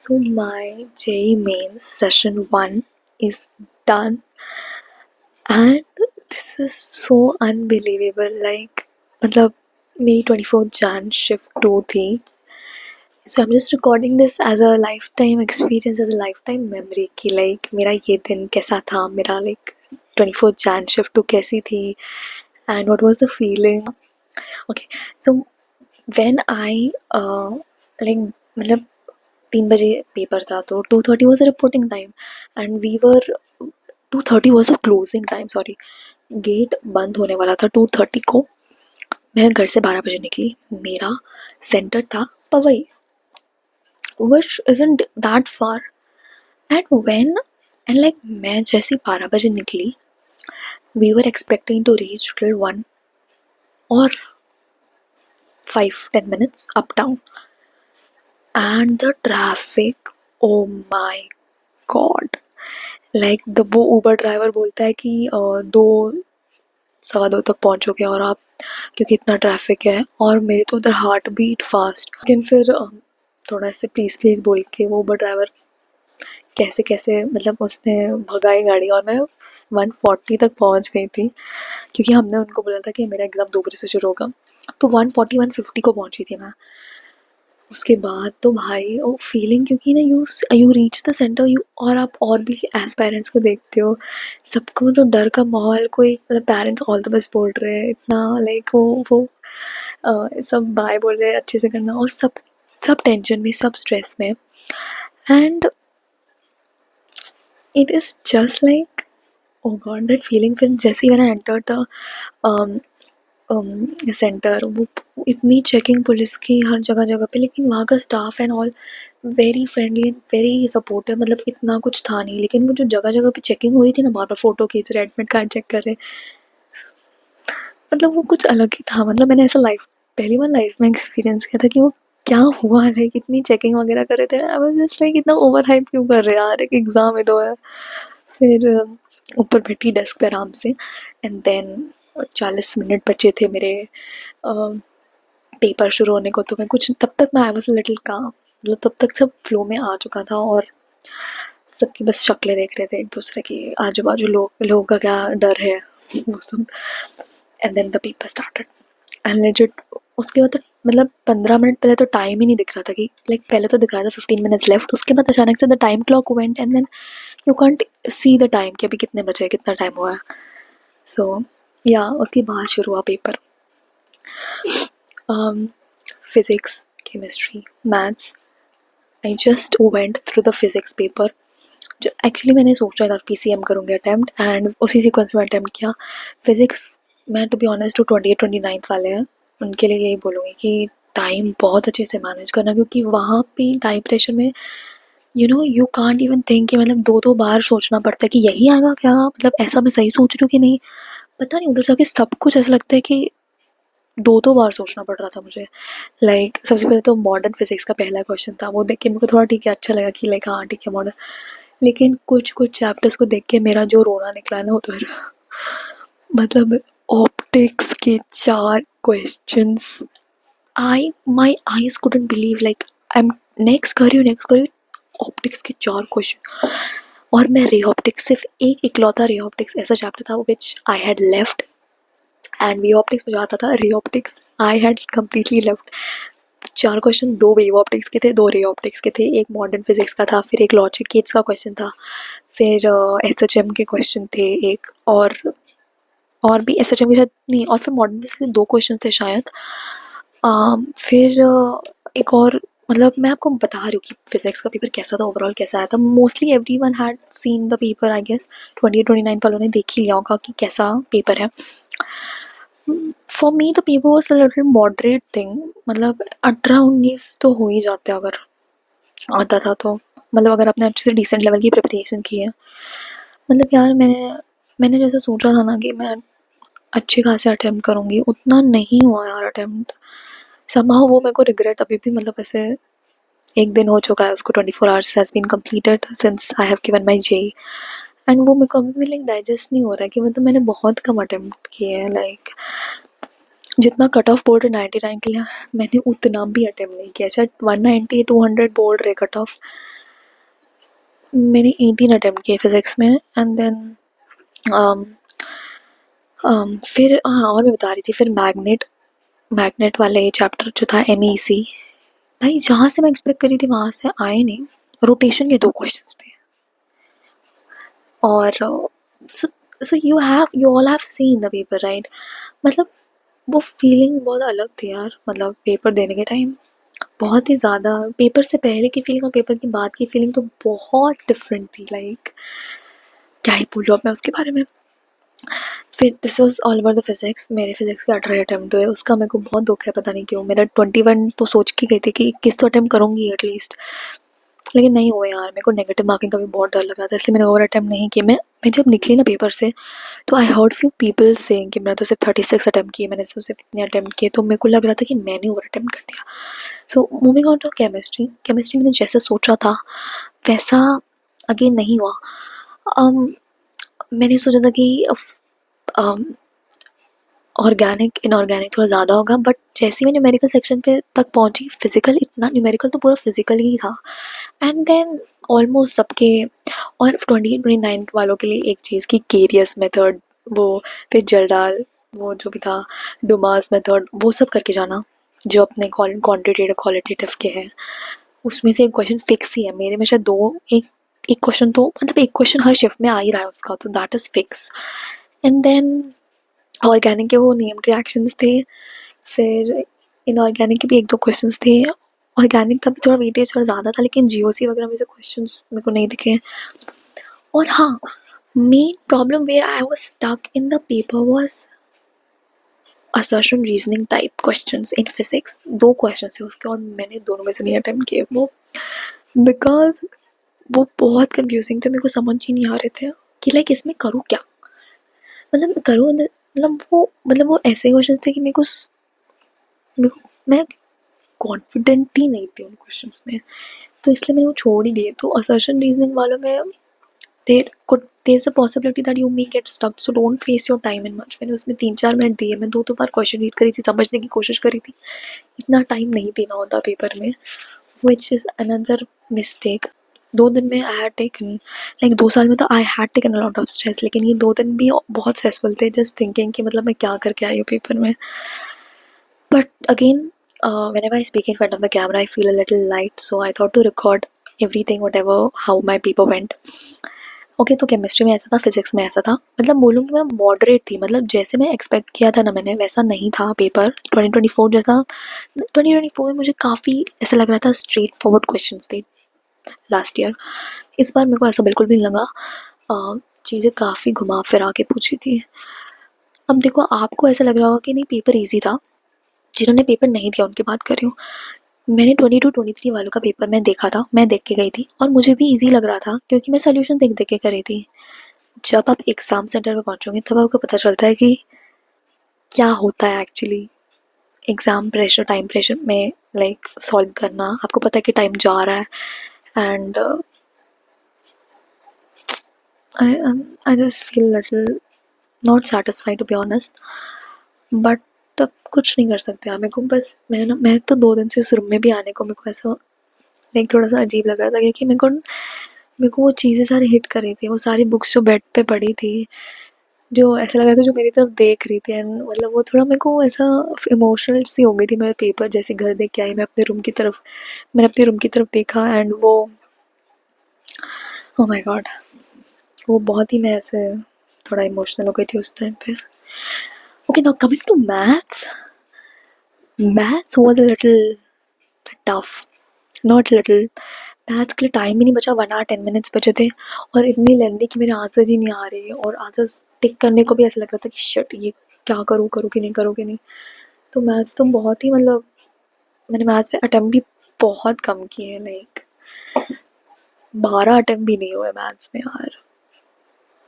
So my JEE mains session 1 is done, and this is so unbelievable. Like मतलब मेरी 24th Jan shift 2 थी. So I'm just recording this as a lifetime experience, as a lifetime memory कि like मेरा ये दिन कैसा था, मेरा like 24th Jan shift 2 कैसी थी, and what was the feeling. Okay, so when I like मतलब 3 बजे पेपर था तो 2:30 was the reporting time and we were 2:30 was the closing time. Sorry, gate बंद होने वाला था 2:30 को. मैं घर से 12 बजे निकली. मेरा सेंटर था Pawai, which isn't that far. And like मैं जैसे 12 बजे निकली, we were expecting to reach till 1 or 5-10 minutes up down. And the traffic, oh my god. Like वो ऊबर ड्राइवर बोलता है कि 2 सवा 2 तक पहुंचोगे और आप, क्योंकि इतना ट्रैफिक है. और मेरे तो उधर हार्ट बीट फास्ट. लेकिन फिर थोड़ा से प्लीज़ प्लीज़ बोल के वो ऊबर ड्राइवर कैसे कैसे मतलब उसने भगाई गाड़ी और मैं 140 तक पहुंच गई थी, क्योंकि हमने उनको बोला था कि मेरा एग्ज़ाम 2 बजे से शुरू होगा. तो 140-150 को पहुंची थी मैं. उसके बाद तो भाई वो फीलिंग, क्योंकि ना you reach the centre you, और आप और भी एज पेरेंट्स को देखते हो, सबको जो डर का माहौल, कोई मतलब पेरेंट्स ऑल द बेस्ट बोल रहे हैं इतना, लाइक वो सब बाय बोल रहे हैं अच्छे से करना, और सब सब टेंशन में, सब स्ट्रेस में. And it is just like oh God that feeling. फिर जैसे ही मैंने एंटर द सेंटर, वो इतनी चेकिंग पुलिस की हर जगह जगह पे, लेकिन वहाँ का staff and all very friendly and very supportive. मतलब इतना कुछ था नहीं, लेकिन वो जो जगह जगह पे चेकिंग हो रही थी ना, बार बार फ़ोटो खींच रहे, एडमिट कार्ड चेक कर रहे, मतलब वो कुछ अलग ही था. मतलब मैंने ऐसा पहली बार लाइफ में एक्सपीरियंस किया था कि वो क्या हुआ, लाइक इतनी चेकिंग वगैरह कर रहे थे. आई वाज जस्ट लाइक इतना ओवर हाइप क्यों कर रहे हैं यार, एक एग्ज़ाम है तो है. फिर ऊपर बैठी डेस्क पे आराम से, एंड देन 40 मिनट बचे थे मेरे पेपर शुरू होने को. तो मैं कुछ तब तक मैं आई वाज लिटिल काम, मतलब तब तक सब फ्लो में आ चुका था और सबकी बस शक्लें देख रहे थे एक दूसरे की, आजू बाजू लोगों का क्या डर है वो सब. And then the paper started and legit उसके बाद तो मतलब 15 मिनट पहले तो टाइम ही नहीं दिख रहा था, कि लाइक पहले तो दिख रहा था 15 मिनट्स लेफ्ट. उसके बाद अचानक से the time clock went and then you can't see the time कि अभी कितने बजे, कितना टाइम हुआ है. सो या उसके बाद शुरू हुआ paper. Physics, chemistry, maths. I just went through the physics paper. जो एक्चुअली मैंने सोचा था PCM करूँगी अटैम्प्ट, एंड उसी सीक्वेंस में अटैम्प्ट किया. फिज़िक्स मैं टू बी ऑनेस्ट 28-29 वाले हैं, उनके लिए यही बोलूँगी कि टाइम बहुत अच्छे से मैनेज करना, क्योंकि वहाँ पे टाइम प्रेशर में यू कांट इवन थिंक कि मतलब 2-2 बार सोचना पड़ता है कि यही आएगा क्या, मतलब ऐसा मैं सही सोच रही हूँ कि नहीं. पता नहीं, उधर जाके सब कुछ ऐसा लगता है कि 2-2 बार सोचना पड़ रहा था मुझे. लाइक सबसे पहले तो मॉडर्न फिज़िक्स का पहला क्वेश्चन था, वो देख के मेरे को थोड़ा ठीक है, अच्छा लगा कि लाइक हाँ ठीक है मॉडर्न. लेकिन कुछ कुछ चैप्टर्स को देख के मेरा जो रोना निकला ना उधर, मतलब ऑप्टिक्स के 4 questions. I my eyes couldn't believe, like I am next कर रही हूँ ऑप्टिक्स के 4 क्वेश्चन. और मैं रे ऑप्टिक्स, सिर्फ एक इकलौता रे ऑप्टिक्स ऐसा चैप्टर था which I had left, and wave optics मुझे आता था, ray optics I had completely left. 4 question, 2 wave optics के थे, 2 रे ऑप्टिक्स के थे, एक मॉडर्न फिजिक्स का था, फिर एक लॉजिक गेट्स का क्वेश्चन था, फिर SHM के क्वेश्चन थे एक, और भी SHM के साथ नहीं, और फिर मॉडर्न फिजिक्स के 2 क्वेश्चन थे शायद. फिर एक और, मतलब मैं आपको बता रही हूँ कि फिजिक्स का पेपर कैसा था, ओवरऑल कैसा आया था. Mostly everyone had seen the paper, I guess 28-29 वालों ने देख ही लिया होगा कि कैसा पेपर है. For me the paper was a little moderate thing, मतलब 18-19 तो हो ही जाते अगर आता था तो, मतलब अगर आपने अच्छे से डिसेंट लेवल की प्रिपरेशन की है. मतलब यार मैंने जैसा सोचा था ना कि मैं अच्छे खासे अटैम्प्ट करूँगी, उतना नहीं हुआ यार अटैम्प्ट. समहाउ वो मेरे को रिग्रेट अभी भी, मतलब ऐसे एक दिन हो चुका है उसको, 24 hours has been completed since I have given my JEE, and वो मेरे को अभी भी लाइक डाइजेस्ट नहीं हो रहा है कि मतलब मैंने बहुत कम अटैम्प्ट किए हैं. लाइक जितना कट ऑफ बोल रहे 99 के लिए, मैंने उतना भी अटैम्प्ट नहीं किया. शायद 190-200 बोल रहे कट ऑफ, मैंने 18 अटेम्प्ट किए फिज़िक्स में एंड देन फिर हाँ, और मैं बता रही थी फिर मैग्नेट वाले चैप्टर जो था MEC, भाई जहाँ से मैं एक्सपेक्ट करी थी वहाँ से आए नहीं। रोटेशन के 2 क्वेश्चंस थे और so you all have seen the paper right. मतलब वो फीलिंग बहुत अलग थी यार, मतलब पेपर देने के टाइम बहुत ही ज़्यादा, पेपर से पहले की फीलिंग और पेपर के बाद की फीलिंग तो बहुत डिफरेंट थी। लाइक क्या ही बोलूँ अब मैं उसके बारे में। फिर this was all over the physics. मेरे फिज़िक्स के 18 अटेम्प्ट हुए, उसका मेरे को बहुत दुख है, पता नहीं क्यों। मेरा 21 तो सोच के गई थी कि 21 तो अटेम्प्ट करूँगी एटलीस्ट, लेकिन नहीं हुए यार। मेरे को नेगेटिव मार्किंग का भी बहुत डर लग रहा था, इसलिए मैंने ओवर अटेम्प्ट नहीं किए। मैं जब निकली ना पेपर से तो I heard few people saying कि मैं तो सिर्फ 36 अटेम्प्ट किए, मैंने तो सिर्फ इतने अटेम्प्ट किए, तो मेरे को लग रहा था कि मैंने ओवर अटेम्प्ट कर दिया। So moving on to chemistry, chemistry मैंने जैसे सोचा था वैसा अगेन नहीं हुआ। मैंने सोचा था कि ऑर्गेनिक इनऑर्गेनिक थोड़ा ज़्यादा होगा, बट जैसे ही मैं न्यूमेरिकल सेक्शन पे तक पहुंची, फिजिकल इतना न्यूमेरिकल तो पूरा फिजिकल ही था। एंड देन ऑलमोस्ट सबके, और 2029 वालों के लिए एक चीज़ की केरियस मेथड, वो फिर जलडाल, वो जो भी था डुमास मेथड, वो सब करके जाना जो अपने क्वांटिटेटिव क्वालिटेटिव के हैं। उसमें से एक क्वेश्चन फिक्स ही है मेरे में, शायद दो, एक एक क्वेश्चन तो मतलब एक क्वेश्चन हर शिफ्ट में आ ही रहा है उसका, तो that is fix. And then organic के वो नेम्ड रिएक्शंस थे, फिर इनऑर्गेनिक के भी एक दो क्वेश्चंस थे। ऑर्गेनिक का भी थोड़ा वेटेज थोड़ा ज़्यादा था, लेकिन GOC वगैरह में से क्वेश्चंस मेरे को नहीं दिखे। और हाँ, main problem where I was stuck in the paper was assertion reasoning type questions in physics. 2 questions थे उसके, और मैंने दोनों में से नहीं अटेम्प्ट किए वो, बिकॉज वो बहुत कंफ्यूजिंग थे। मेरे को समझ ही नहीं आ रहे थे कि लाइक इसमें करूँ क्या, मतलब करूँ मतलब वो ऐसे क्वेश्चंस थे कि मैं कॉन्फिडेंट ही नहीं थी उन क्वेश्चंस में, तो इसलिए मैंने वो छोड़ ही दिए। तो असर्शन रीजनिंग वालों में there's a possibility that you may get stuck, so don't waste your time in much। मैंने उसमें 3-4 मिनट दिए, मैं 2 बार क्वेश्चन रीड करी थी, समझने की कोशिश करी थी। इतना टाइम नहीं देना होता पेपर में, which is another mistake। 2 दिन में आई हैड टेकन, लाइक 2 साल में तो I had taken a lot of stress, लेकिन ये 2 दिन भी बहुत स्ट्रेसफुल थे, जस्ट थिंकिंग कि मतलब मैं क्या करके आई हूँ पेपर में। But again, whenever I speak in front of the camera, I feel a little light. So I thought to record everything, whatever, how my paper went. Okay, तो chemistry में ऐसा था, फिजिक्स में ऐसा था। मतलब बोलूँगी मैं मॉडरेट थी, मतलब जैसे मैं एक्सपेक्ट किया था ना मैंने, वैसा नहीं था पेपर 2024 जैसा। 2024 में मुझे काफ़ी ऐसा लग रहा था स्ट्रेट फॉरवर्ड क्वेश्चंस थे लास्ट ईयर। इस बार मेरे को ऐसा बिल्कुल भी नहीं लगा, चीज़ें काफ़ी घुमा फिरा के पूछी थी। अब देखो, आपको ऐसा लग रहा होगा कि नहीं पेपर ईजी था, जिन्होंने पेपर नहीं दिया उनकी बात कर रही हूँ। मैंने 22-23 वालों का पेपर मैं देखा था, मैं देख के गई थी, और मुझे भी इजी लग रहा था क्योंकि मैं सोल्यूशन देख देख के करी थी। जब आप एग्ज़ाम सेंटर पे पहुँचोगे तब आपको पता चलता है कि क्या होता है actually exam pressure, time pressure में लाइक सॉल्व करना। आपको पता है कि टाइम जा रहा है, and I just feel little not satisfied to be honest. But अब कुछ नहीं कर सकते आप। मेरे को बस मैं तो 2 दिन से उस रूम में भी आने को मेरे को ऐसा लाइक थोड़ा सा अजीब लग रहा था, क्योंकि मेरे को वो चीज़ें सारी हिट कर रही थी, वो सारी बुक्स जो बेड पे पड़ी थी, जो ऐसा लग रहा था जो मेरी तरफ देख रही थी, एंड मतलब वो थोड़ा मेरे को ऐसा इमोशनल सी हो गई थी। मैं पेपर जैसे घर देख के आई, मैंने अपने रूम की तरफ देखा, एंड वो ओ माय गॉड, वो बहुत ही मैं ऐसे थोड़ा इमोशनल हो गई थी उस टाइम पे। Okay, now coming to maths. Maths was a little tough, not little. Maths के लिए टाइम ही नहीं बचा, 1 आवर 10 मिनट्स बचे थे, और इतनी लेंदी कि मेरे आंसर्स ही नहीं आ रहे, और आंसर्स टिक करने को भी ऐसा लग रहा था कि शिट, ये क्या करूँ, करूँ कि नहीं, करूँ कि नहीं। तो मैथ्स तो बहुत ही मतलब मैंने मैथ्स में अटेम्प्ट भी बहुत कम किए हैं, लाइक 12 अटेम्प्ट भी नहीं हुए मैथ्स में यार,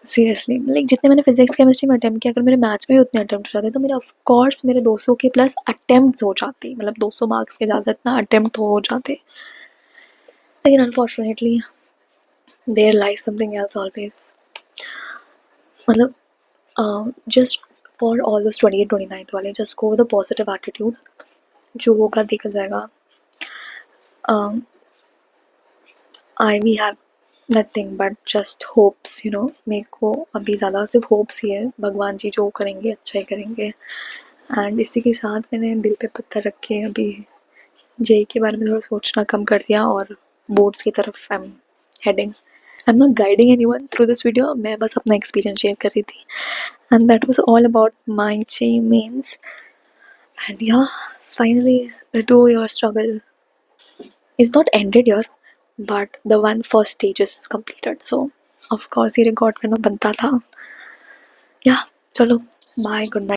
सीरियसली। लाइक जितने मैंने फिजिक्स केमिस्ट्री में अटेम्प्ट किया, अगर मेरे मैथ्स में भी उतने अटेम्प्ट हो जाते तो मेरे ऑफ कोर्स मेरे 200 के प्लस अटेम्प्ट्स हो जाते, मतलब 200 मार्क्स के ज़्यादा इतना अटेम्प्ट हो जाते। लेकिन unfortunately there lies something else always. मतलब जस्ट फॉर ऑल दोस 28-29 वाले, just go with a positive attitude, जो होगा देखा जाएगा। I we have nothing but just hopes, you know. मेरे को अभी ज़्यादा सिर्फ होप्स ही है, भगवान जी जो करेंगे अच्छा ही करेंगे। एंड इसी के साथ मैंने दिल पे पत्थर रख के अभी जेई के बारे में थोड़ा सोचना कम कर दिया और बोर्ड्स की तरफ I am heading. I am not guiding anyone through this video, मैं बस अपना एक्सपीरियंस शेयर कर रही थी। And that was all about my JEE mains. And yeah, finally the 2 year struggle is not ended here, but the one first stage is completed, so of course ये record करना बनता था। या चलो, bye, good night.